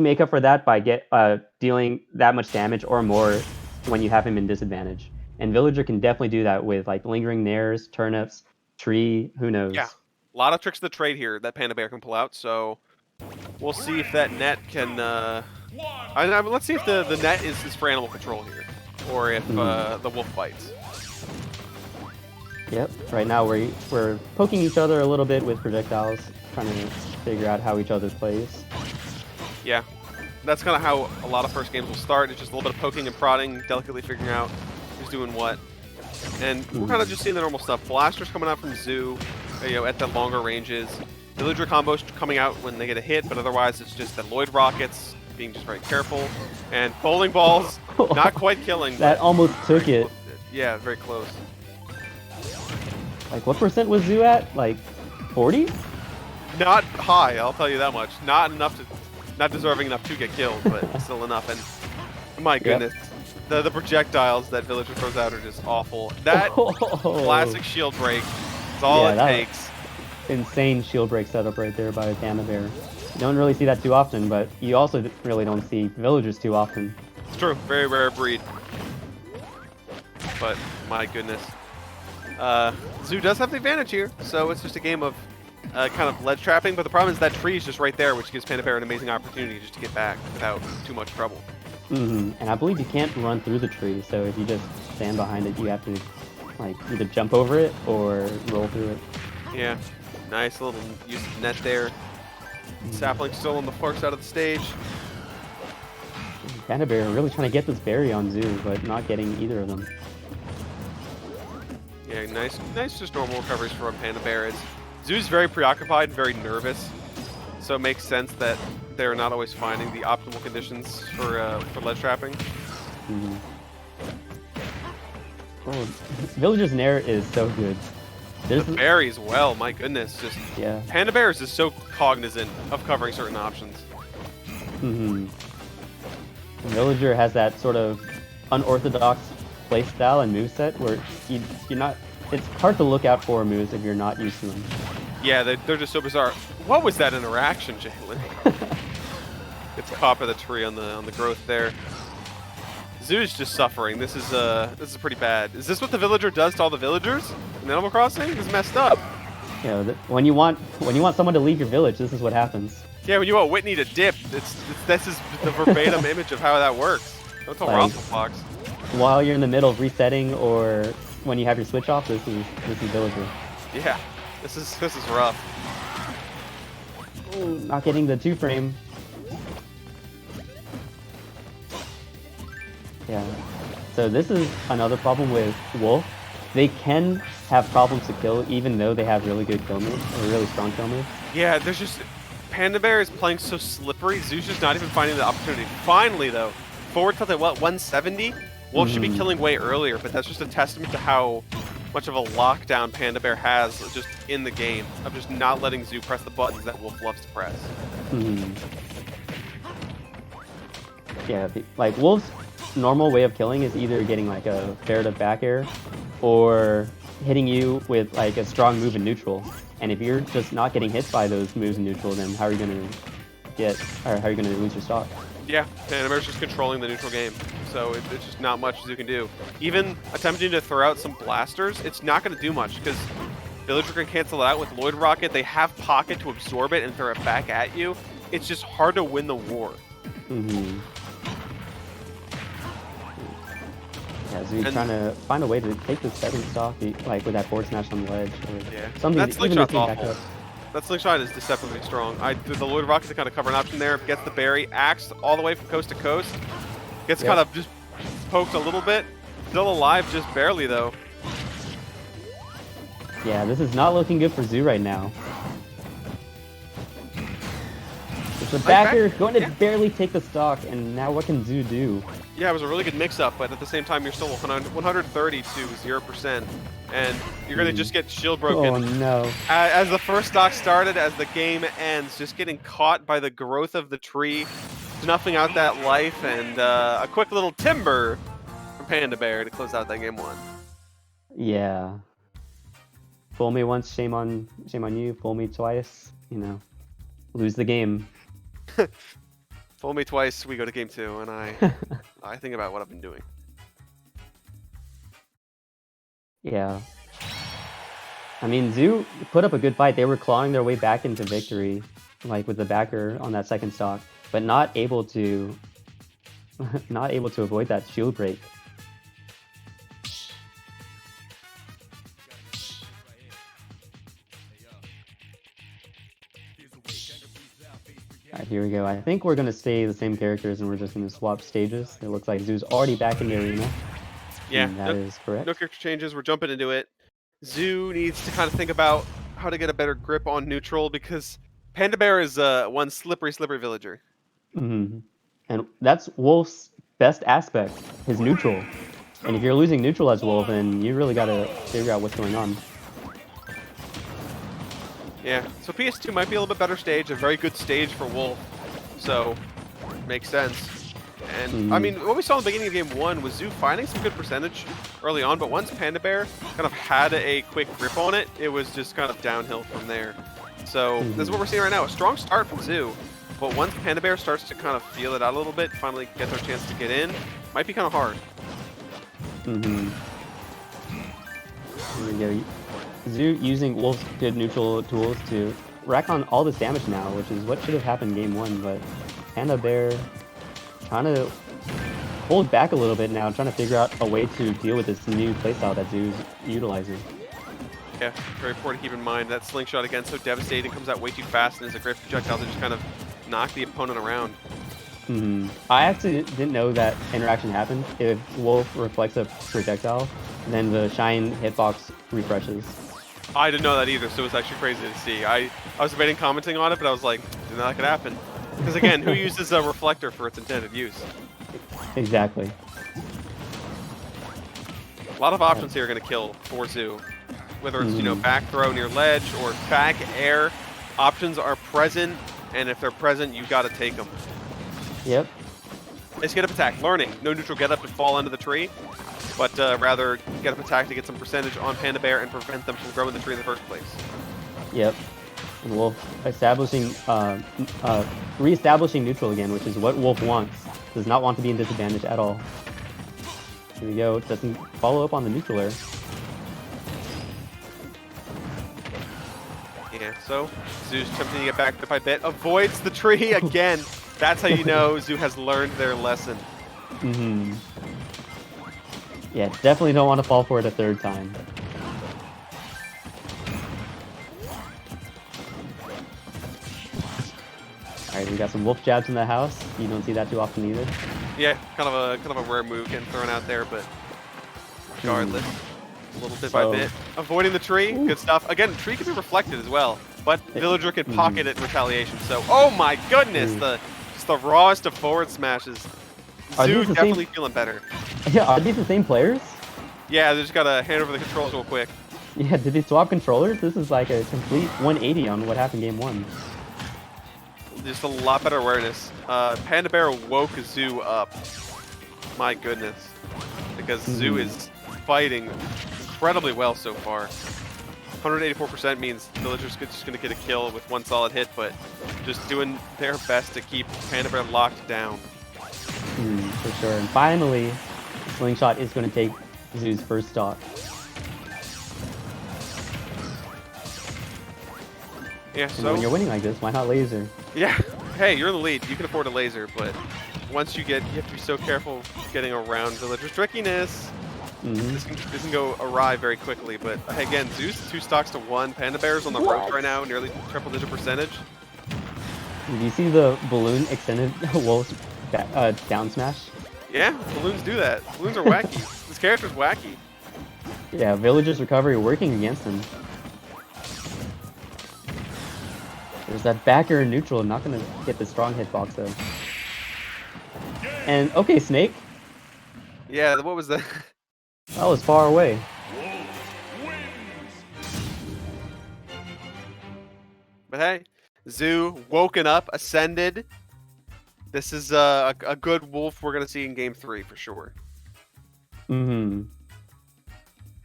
make up for that by dealing that much damage or more when you have him in disadvantage. And Villager can definitely do that with like lingering nairs, turnips, tree, who Yeah, knows. a lot of tricks of the trade here that Panda Bear can pull out. So we'll see if that net can. Let's see if the net is for animal control here, or if the wolf bites. Yep. Right now we're poking each other a little bit with projectiles, trying to figure out how each other plays. Yeah, that's kind of how a lot of first games will start. It's just a little bit of poking and prodding, delicately figuring out who's doing what. And we're kind of just seeing the normal stuff. Blasters coming out from Zoo, at the longer ranges. Villager combos coming out when they get a hit, but otherwise it's just the Lloyd rockets, being just very careful. And bowling balls, not quite killing. That almost took it. Yeah, very close. Like, what percent was Zoo at? Like, 40? Not high, I'll tell you that much. Not deserving enough to get killed, but still enough. And my goodness, the projectiles that Villager throws out are just awful. That classic shield break is all it takes. Insane shield break setup right there by Panda Bear. You don't really see that too often, but you also really don't see Villagers too often. It's true, very rare breed. But my goodness. Zoo does have the advantage here, so it's just a game of kind of ledge trapping, but the problem is that tree is just right there, which gives Panda Bear an amazing opportunity just to get back without too much trouble. And I believe you can't run through the tree, so if you just stand behind it, you have to like either jump over it or roll through it. Yeah, nice little use of net there. Sapling still on the far side of the stage. Panda Bear really trying to get this berry on Zoo, but not getting either of them. Yeah, nice just normal recoveries from Panda Bear. Zoo's very preoccupied and very nervous, so it makes sense that they're not always finding the optimal conditions for ledge trapping. Oh, Villager's Nair is so good. The berry as well, my goodness. Panda Bear is just so cognizant of covering certain options. Villager has that sort of unorthodox playstyle and moveset where you're not. It's hard to look out for moves if you're not used to them. Yeah, they're just so bizarre. What was that interaction, Jalen? Gets caught by the tree on the growth there. Zoo's just suffering. This is pretty bad. Is this what the Villager does to all the villagers in Animal Crossing? It's messed up. Yeah, when you want someone to leave your village, this is what happens. Yeah, when you want Whitney to dip, this is the verbatim image of how that works. Don't tell Rosselfox. While you're in the middle of resetting or when you have your switch off, this is Villager. Yeah, this is rough. Ooh, not getting the 2-frame. Yeah. So this is another problem with Wolf. They can have problems to kill even though they have really good kill moves, or really strong kill moves. Yeah, there's just... Panda Bear is playing so slippery, Zoo's just not even finding the opportunity. Finally, though, forward tilt at 170? Wolf should be killing way earlier, but that's just a testament to how much of a lockdown Panda Bear has just in the game, of just not letting Zoo press the buttons that Wolf loves to press. Yeah, like Wolf's normal way of killing is either getting like a fair to back air or hitting you with like a strong move in neutral. And if you're just not getting hit by those moves in neutral, then how are you gonna lose your stock? Yeah, Panda Bear's just controlling the neutral game, so it's just not much Zoo can do. Even attempting to throw out some blasters, it's not going to do much, because Villager can cancel it out with Lloyd Rocket. They have pocket to absorb it and throw it back at you. It's just hard to win the war. Yeah, Zoo trying to find a way to take this setting stock, like with that forward smash on the ledge. Something that slingshot's awful. That slingshot is deceptively strong. The Lloyd Rocket to kind of cover an option there. Gets the berry, axed all the way from coast to coast. Gets kind of just poked a little bit. Still alive, just barely though. Yeah, this is not looking good for Zoo right now. It's a backer going to barely take the stock, and now what can Zoo do? Yeah, it was a really good mix-up, but at the same time, you're still 130 to 0%, and you're going to just get shield broken. Oh, no. As the first stock started, as the game ends, just getting caught by the growth of the tree, snuffing out that life, and a quick little timber from Panda Bear to close out that game 1. Yeah. Fool me once, shame on you. Fool me twice, lose the game. Fool me twice, we go to game 2, and I think about what I've been doing. Yeah. I mean, Zoo put up a good fight. They were clawing their way back into victory, like with the backer on that second stock, but not able to avoid that shield break. Alright, here we go. I think we're gonna stay the same characters and we're just gonna swap stages. It looks like Zoo's already back in the arena. Yeah, that is correct. No character changes. We're jumping into it. Zoo needs to kind of think about how to get a better grip on neutral because Panda Bear is one slippery villager. Mm-hmm. And that's Wolf's best aspect, his neutral. And if you're losing neutral as Wolf, then you really gotta figure out what's going on. Yeah, so PS2 might be a little bit better stage, a very good stage for Wolf. So, makes sense. And, I mean, what we saw in the beginning of Game 1 was Zoo finding some good percentage early on, but once Panda Bear kind of had a quick grip on it, it was just kind of downhill from there. So, this is what we're seeing right now, a strong start from Zoo, but once Panda Bear starts to kind of feel it out a little bit, finally get their chance to get in, might be kind of hard. Here we go. Zoo using Wolf's good neutral tools to rack on all this damage now, which is what should have happened Game 1, but Panda Bear trying to hold back a little bit now, trying to figure out a way to deal with this new playstyle that Zoo's utilizing. Yeah, very important to keep in mind. That slingshot, again, so devastating, comes out way too fast, and is a great projectile to just kind of knock the opponent around. I actually didn't know that interaction happened. If Wolf reflects a projectile, then the Shine hitbox refreshes. I didn't know that either, so it was actually crazy to see. I was debating commenting on it, but I was like, didn't know that could happen. Because again, who uses a reflector for its intended use? Exactly. A lot of options here are going to kill for Zoo. Whether it's, back throw near ledge or back air, options are present, and if they're present, you got to take them. Yep. It's get up attack, learning. No neutral get up to fall into the tree, but rather get up attack to get some percentage on Panda Bear and prevent them from growing the tree in the first place. Yep. And Wolf establishing, re-establishing neutral again, which is what Wolf wants. Does not want to be in disadvantage at all. Here we go. Doesn't follow up on the neutral air. Yeah, so Zoo's attempting to get back bit by bit. Avoids the tree again. That's how you know Zoo has learned their lesson. Yeah, definitely don't want to fall for it a third time. Alright, we got some Wolf jabs in the house. You don't see that too often either. Yeah, kind of a rare move getting thrown out there, but regardless, a little bit by bit. Avoiding the tree, good stuff. Again, tree can be reflected as well, but Villager can pocket it in retaliation. So, oh my goodness, just the rawest of forward smashes. Zoo definitely feeling better. Yeah, are these the same players? Yeah, they just gotta hand over the controls real quick. Yeah, did they swap controllers? This is like a complete 180 on what happened Game 1. Just a lot better awareness. Panda Bear woke Zoo up. My goodness. Because Zoo is fighting incredibly well so far. 184% means Villager's just going to get a kill with one solid hit, but just doing their best to keep Panda Bear locked down. For sure. And finally, Slingshot is going to take Zoo's first stock. Yeah, and so when you're winning like this, why not laser? Yeah. Hey, you're in the lead. You can afford a laser, but once you have to be so careful getting around Villager's trickiness. This can go awry very quickly, but again, Zoo's 2 stocks to 1. Panda Bear's on the ropes right now, nearly triple-digit percentage. Did you see the balloon extended Wolf's down smash? Yeah, balloons do that. Balloons are wacky. This character's wacky. Yeah, Villager's recovery working against him. There's that backer neutral, not gonna get the strong hitbox though. And okay, Snake. Yeah, what was that? That was far away. But hey, Zoo woken up, ascended. This is a good Wolf we're gonna see in Game 3 for sure.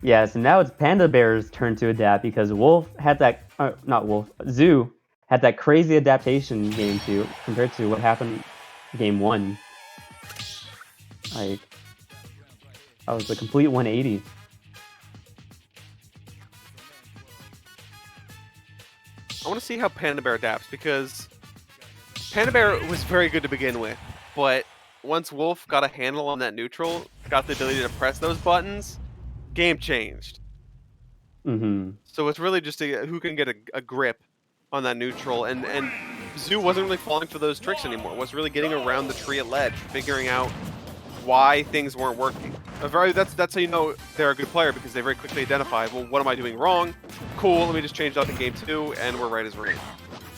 Yeah, so now it's Panda Bear's turn to adapt because Wolf had that, not Wolf, Zoo had that crazy adaptation Game 2 compared to what happened game 1. Like, that was a complete 180. I want to see how Panda Bear adapts, because Panda Bear was very good to begin with, but once Wolf got a handle on that neutral, got the ability to press those buttons, game changed. Mm-hmm. So it's really just who can get a grip on that neutral, and Zoo wasn't really falling for those tricks anymore. Was really getting around the tree at ledge, figuring out why things weren't working. That's how you know they're a good player, because they very quickly identify, well, what am I doing wrong? Cool, let me just change that in game 2, and we're right as rain.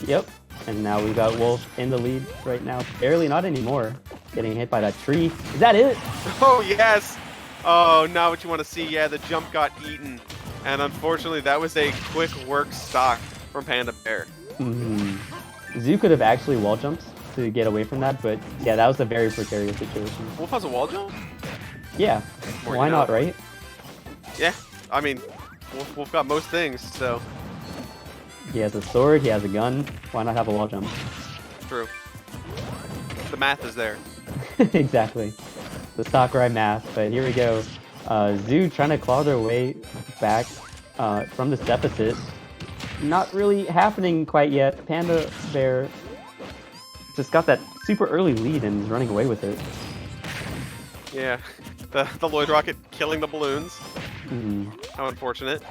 Yep. And now we've got Wolf in the lead right now. Barely, not anymore. Getting hit by that tree. Is that it? Oh, yes! Oh, not what you want to see. Yeah, the jump got eaten. And unfortunately, that was a quick work stock from Panda Bear. Mm-hmm. Zoo could have actually wall jumped to get away from that, but yeah, that was a very precarious situation. Wolf has a wall jump? Yeah. Why not, right? Yeah. I mean, Wolf got most things, so... He has a sword, he has a gun. Why not have a wall jump? True. The math is there. Exactly. The Sakurai math, but here we go. Zoo trying to claw their way back from this deficit. Not really happening quite yet. Panda Bear just got that super early lead and is running away with it. Yeah. The Lloyd Rocket killing the balloons. Mm-hmm. How unfortunate.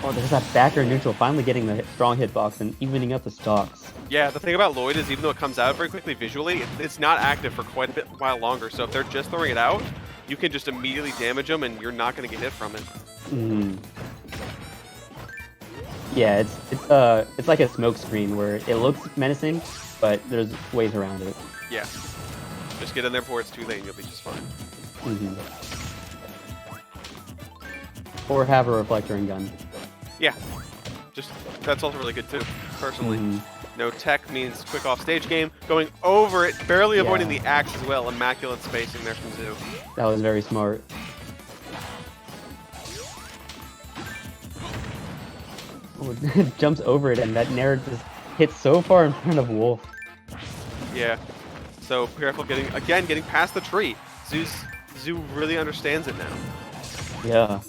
Oh, there's that backer neutral finally getting the strong hitbox and evening up the stocks. Yeah, the thing about Lloyd is even though it comes out very quickly visually, it's not active for quite a while longer. So if they're just throwing it out, you can just immediately damage them and you're not going to get hit from it. Mm-hmm. Yeah, it's like a smoke screen where it looks menacing, but there's ways around it. Yeah. Just get in there before it's too late and you'll be just fine. Mm-hmm. Or have a reflector and gun. Yeah. That's also really good too, personally. Mm-hmm. No tech means quick off stage game. Going over it, barely avoiding the axe as well. Immaculate spacing there from Zoo. That was very smart. Oh, it jumps over it and that Nair just hits so far in front of Wolf. Yeah. So careful getting past the tree. Zoo really understands it now. Yeah.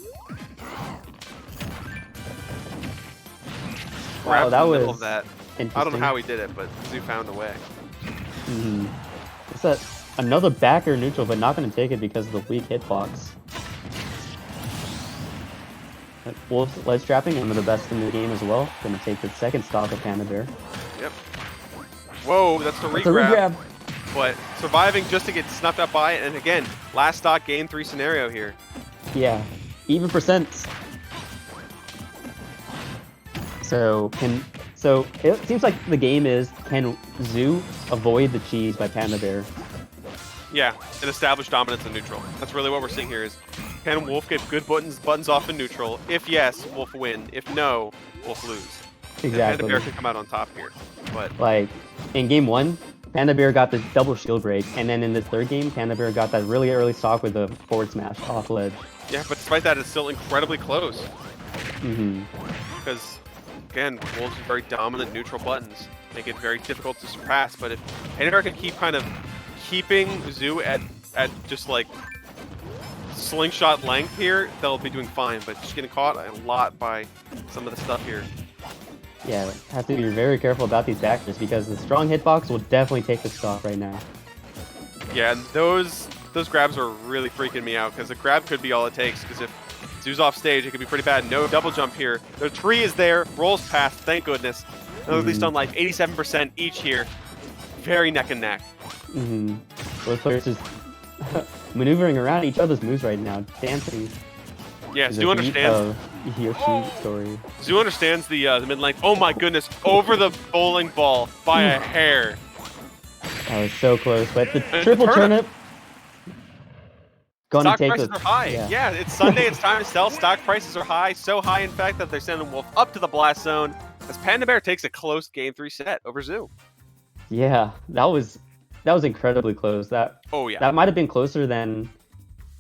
Wow, that was of that. I don't know how he did it, but Zoo found a way. Mm-hmm. It's another backer neutral, but not going to take it because of the weak hitbox. Wolf's ledge trapping, one of the best in the game as well. Going to take the second stock of Panda Bear. Yep. Whoa, that's the regrab. But surviving just to get snuffed up by it, and again, last stock game 3 scenario here. Yeah, even percents. So it seems like the game is, can Zoo avoid the cheese by Panda Bear? Yeah, and establish dominance in neutral. That's really what we're seeing here is, can Wolf get good buttons off in neutral? If yes, Wolf win. If no, Wolf lose. Exactly. And Panda Bear can come out on top here. But like, in game 1, Panda Bear got the double shield break, and then in the third game, Panda Bear got that really early stock with the forward smash off ledge. Yeah, but despite that, it's still incredibly close. Mm-hmm. Because, again, Wolves have very dominant neutral buttons. Make it very difficult to surpass, but if Panda Bear can keep kind of keeping Zoo at just like slingshot length here, they'll be doing fine, but just getting caught a lot by some of the stuff here. Yeah, have to be very careful about these backers because the strong hitbox will definitely take the stock right now. Yeah, and those grabs are really freaking me out because the grab could be all it takes, because if Zoo's off stage, it could be pretty bad. No double jump here. The tree is there, rolls past, thank goodness. At least on like 87% each here. Very neck and neck. Mm-hmm. Both players just maneuvering around each other's moves right now, dancing. Yeah, Zoo understands. Yoshi story. Zoo understands the mid length. Oh my goodness, over the bowling ball by a hair. That was so close, but the triple turnip. Gonna Stock take prices are high. Yeah, it's Sunday. It's time to sell. Stock prices are high, so high in fact that they're sending Wolf up to the blast zone as Panda Bear takes a close game 3 set over Zoo. Yeah, that was incredibly close. That Oh yeah. That might have been closer than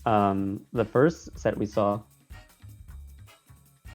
the first set we saw.